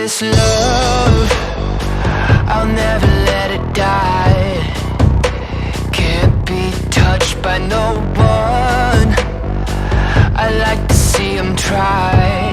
this love, I'll never let it die. Can't be touched by no one, I like to see 'em try.